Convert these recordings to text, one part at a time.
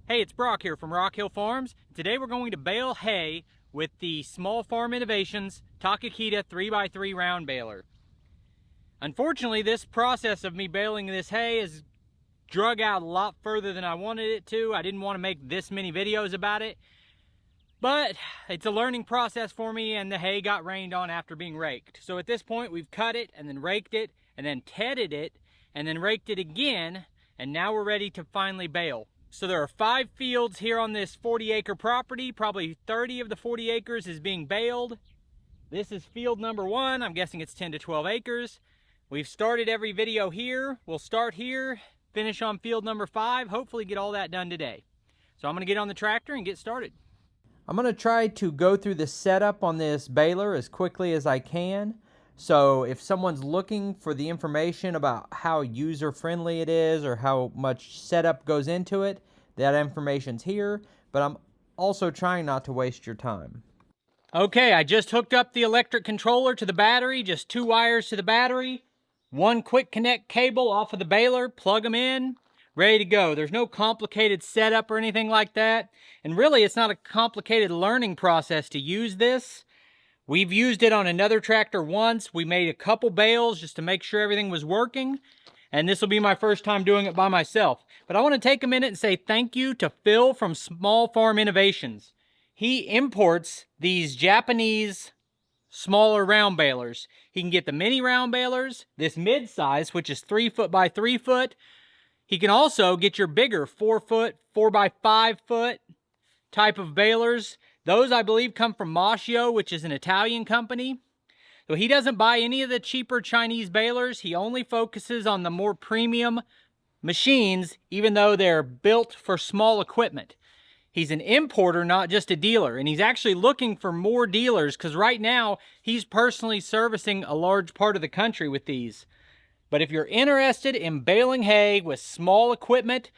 Hey, it's Brock here from Rock Hill Farms. Today we're going to bale hay with the Small Farm Innovations Takakita 3x3 round baler. Unfortunately, this process of me baling this hay has drug out a lot further than I wanted it to. I didn't want to make this many videos about it, but it's a learning process for me, and the hay got rained on after being raked. So at this point, we've cut it and then raked it and then tedded it and then raked it again, and now we're ready to finally bale. So there are 5 fields here on this 40-acre property. Probably 30 of the 40 acres is being baled. This is field number 1. I'm guessing it's 10 to 12 acres. We've started every video here. We'll start here, finish on field number 5, hopefully get all that done today. So I'm gonna get on the tractor and get started. I'm gonna try to go through the setup on this baler as quickly as I can. So if someone's looking for the information about how user-friendly it is or how much setup goes into it, that information's here, but I'm also trying not to waste your time. Okay, I just hooked up the electric controller to the battery, just 2 wires to the battery, 1 quick connect cable off of the baler, plug them in, ready to go. There's no complicated setup or anything like that, and really it's not a complicated learning process to use this. We've used it on another tractor once. We made a couple bales just to make sure everything was working. And this will be my first time doing it by myself. But I want to take a minute and say thank you to Phil from Small Farm Innovations. He imports these Japanese smaller round balers. He can get the mini round balers, this mid-size, which is 3 foot by 3 foot. He can also get your bigger 4 foot, 4 by 5 foot type of balers. Those, I believe, come from Moschio, which is an Italian company. So he doesn't buy any of the cheaper Chinese balers. He only focuses on the more premium machines, even though they're built for small equipment. He's an importer, not just a dealer. And he's actually looking for more dealers because right now he's personally servicing a large part of the country with these. But if you're interested in baling hay with small equipment,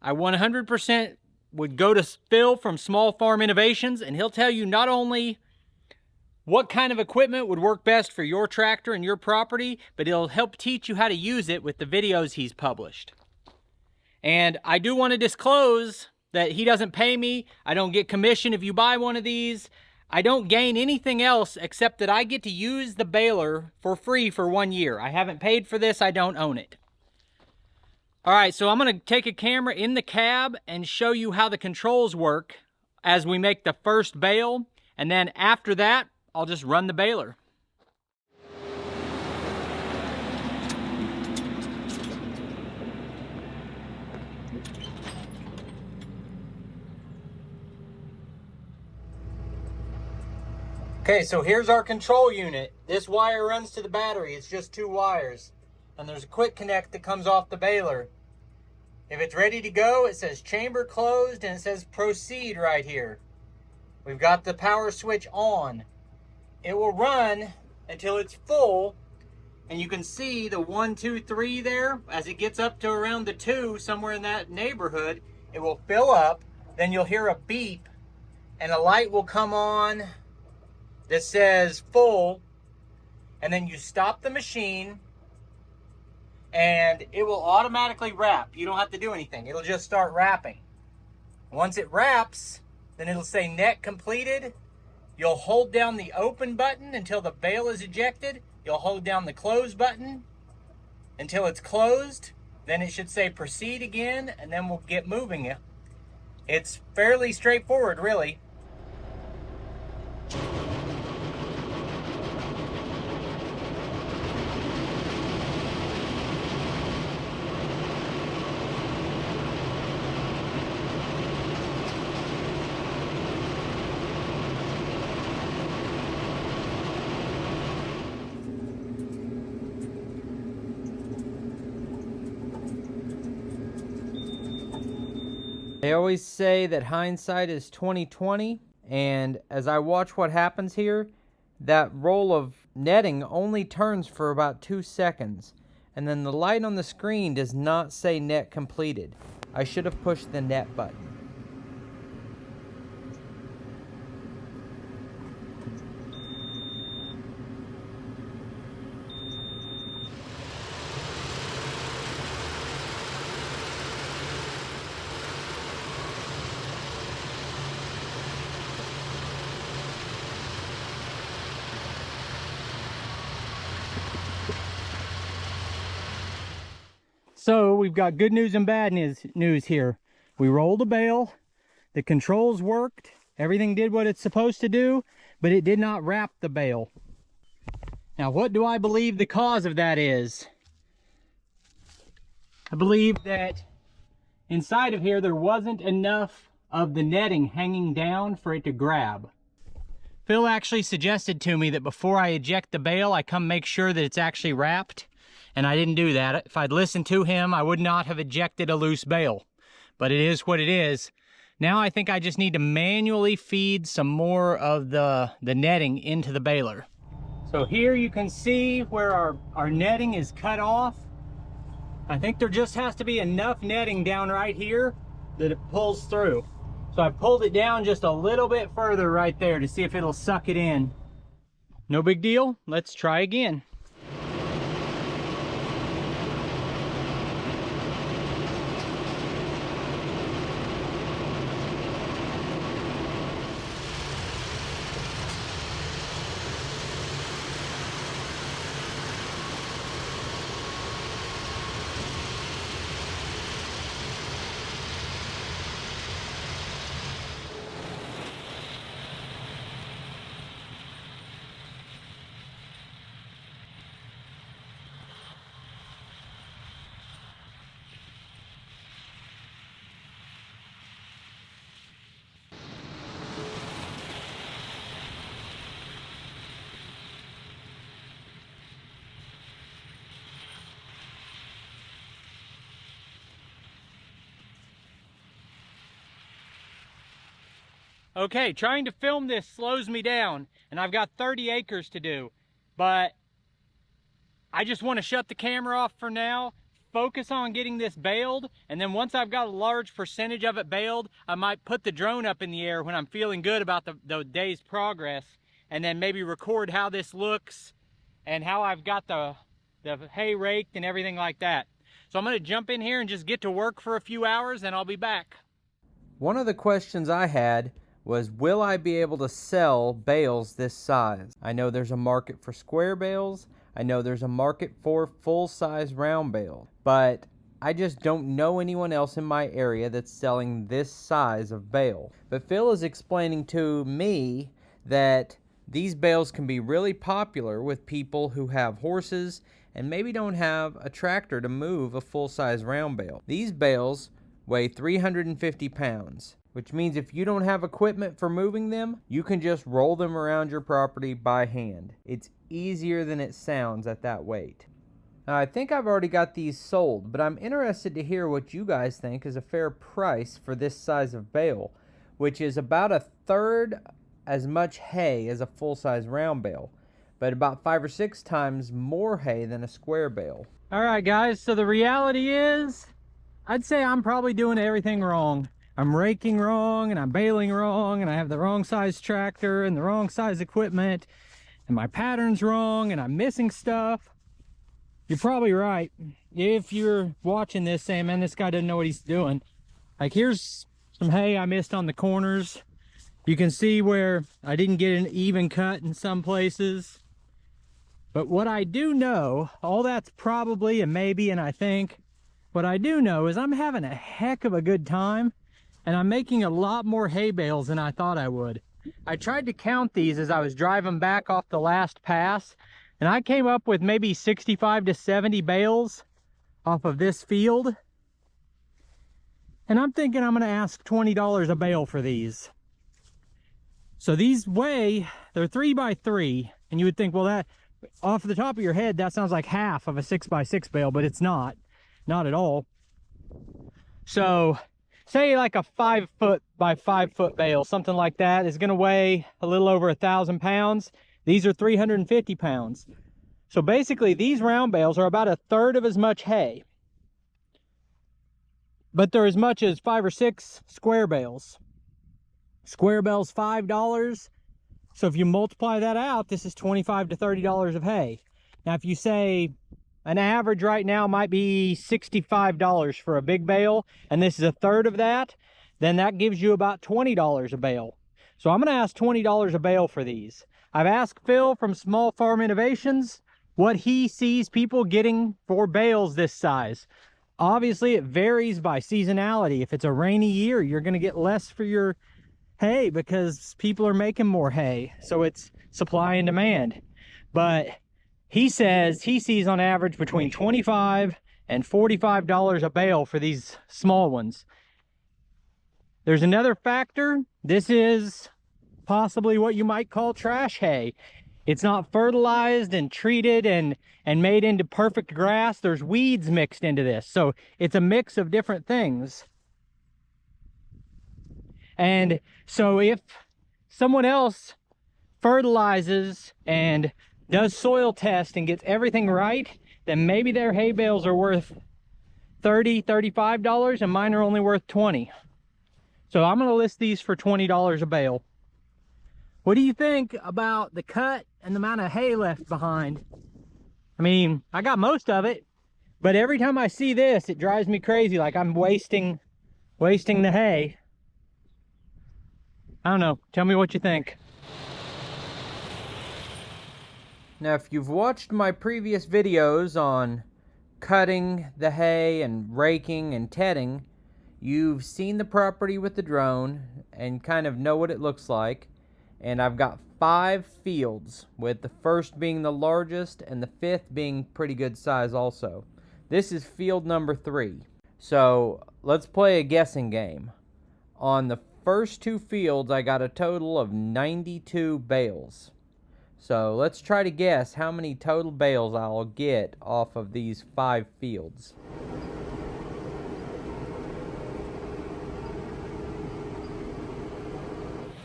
I 100% would go to Phil from Small Farm Innovations, and he'll tell you not only what kind of equipment would work best for your tractor and your property, but he'll help teach you how to use it with the videos he's published. And I do want to disclose that he doesn't pay me. I don't get commission if you buy one of these. I don't gain anything else except that I get to use the baler for free for 1 year. I haven't paid for this. I don't own it. All right, so I'm going to take a camera in the cab and show you how the controls work as we make the first bale, and then after that, I'll just run the baler. Okay, so here's our control unit. This wire runs to the battery. It's just 2 wires. And there's a quick connect that comes off the baler. If it's ready to go, it says chamber closed and it says proceed right here. We've got the power switch on. It will run until it's full, and you can see the 1, 2, 3 there. As it gets up to around the 2, somewhere in that neighborhood, it will fill up. Then you'll hear a beep and a light will come on that says full, and then you stop the machine and it will automatically wrap. You don't have to do anything. It'll just start wrapping. Once it wraps, then it'll say net completed. You'll hold down the open button until the bale is ejected. You'll hold down the close button until it's closed. Then it should say proceed again, and then we'll get moving. It's fairly straightforward, really. They always say that hindsight is 20/20, and as I watch what happens here, that roll of netting only turns for about 2 seconds, and then the light on the screen does not say net completed. I should have pushed the net button. So we've got good news and bad news here. We rolled a bale, the controls worked, everything did what it's supposed to do, but it did not wrap the bale. Now, what do I believe the cause of that is? I believe that inside of here there wasn't enough of the netting hanging down for it to grab. Phil actually suggested to me that before I eject the bale, I come make sure that it's actually wrapped, and I didn't do that. If I'd listened to him, I would not have ejected a loose bale, but it is what it is. Now I think I just need to manually feed some more of the netting into the baler. So here you can see where our netting is cut off. I think there just has to be enough netting down right here that it pulls through. So I pulled it down just a little bit further right there to see if it'll suck it in. No big deal, let's try again. Okay, trying to film this slows me down, and I've got 30 acres to do, but I just want to shut the camera off for now, focus on getting this baled, and then once I've got a large percentage of it baled, I might put the drone up in the air when I'm feeling good about the day's progress, and then maybe record how this looks and how I've got the hay raked and everything like that. So I'm going to jump in here and just get to work for a few hours, and I'll be back. One of the questions I had was, will I be able to sell bales this size? I know there's a market for square bales. I know there's a market for full-size round bales, but I just don't know anyone else in my area that's selling this size of bale. But Phil is explaining to me that these bales can be really popular with people who have horses and maybe don't have a tractor to move a full-size round bale. These bales weigh 350 pounds. Which means if you don't have equipment for moving them, you can just roll them around your property by hand. It's easier than it sounds at that weight. Now, I think I've already got these sold, but I'm interested to hear what you guys think is a fair price for this size of bale, which is about a third as much hay as a full-size round bale, but about 5 or 6 times more hay than a square bale. All right, guys, so the reality is, I'd say I'm probably doing everything wrong. I'm raking wrong, and I'm baling wrong, and I have the wrong size tractor and the wrong size equipment, and my pattern's wrong, and I'm missing stuff. You're probably right. If you're watching this saying, man, this guy doesn't know what he's doing. Like, here's some hay I missed on the corners. You can see where I didn't get an even cut in some places. But what I do know, all that's probably and maybe and I think, what I do know is I'm having a heck of a good time. And I'm making a lot more hay bales than I thought I would. I tried to count these as I was driving back off the last pass, and I came up with maybe 65 to 70 bales off of this field. And I'm thinking I'm going to ask $20 a bale for these. So these weigh, they're 3x3, and you would think, well, that off the top of your head, that sounds like half of a 6x6 bale, but it's not at all. So say like a 5 foot by 5 foot bale, something like that, is going to weigh a little over 1,000 pounds. These are 350 pounds. So basically these round bales are about a third of as much hay. But they're as much as 5 or 6 square bales. Square bales $5. So if you multiply that out, this is $25 to $30 of hay. Now if you say an average right now might be $65 for a big bale, and this is a third of that, then that gives you about $20 a bale. So I'm going to ask $20 a bale for these. I've asked Phil from Small Farm Innovations what he sees people getting for bales this size. obviously it varies by seasonality. If it's a rainy year, you're going to get less for your hay because people are making more hay. So it's supply and demand. But he says he sees on average between $25 and $45 a bale for these small ones. There's another factor. This is possibly what you might call trash hay. It's not fertilized and treated and made into perfect grass. There's weeds mixed into this. So it's a mix of different things. And so if someone else fertilizes and does soil test and gets everything right, then maybe their hay bales are worth $30, $35 and mine are only worth $20. So I'm going to list these for $20 a bale. What do you think about the cut and the amount of hay left behind? I mean, I got most of it, but every time I see this, it drives me crazy, like I'm wasting the hay. I don't know. Tell me what you think. Now, if you've watched my previous videos on cutting the hay and raking and tedding, you've seen the property with the drone and kind of know what it looks like. And I've got 5 fields, with the first being the largest and the 5th being pretty good size also. This is field number 3. So let's play a guessing game. On the first 2 fields, I got a total of 92 bales. So let's try to guess how many total bales I'll get off of these 5 fields.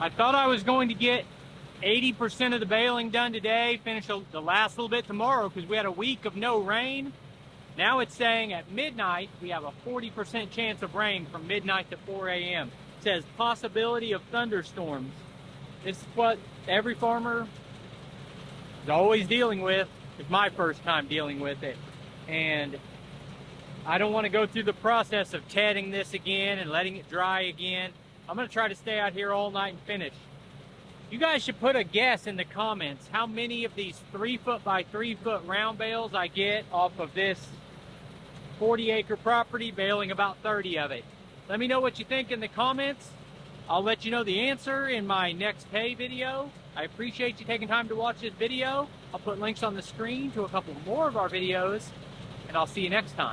I thought I was going to get 80% of the baling done today, finish the last little bit tomorrow because we had a week of no rain. Now it's saying at midnight we have a 40% chance of rain from midnight to 4 a.m. It says possibility of thunderstorms. This is what every farmer is always dealing with. It's my first time dealing with it. And I don't want to go through the process of tedding this again and letting it dry again. I'm going to try to stay out here all night and finish. You guys should put a guess in the comments how many of these 3-foot by 3-foot round bales I get off of this 40-acre property, baling about 30 of it. Let me know what you think in the comments. I'll let you know the answer in my next hay video. I appreciate you taking time to watch this video. I'll put links on the screen to a couple more of our videos, and I'll see you next time.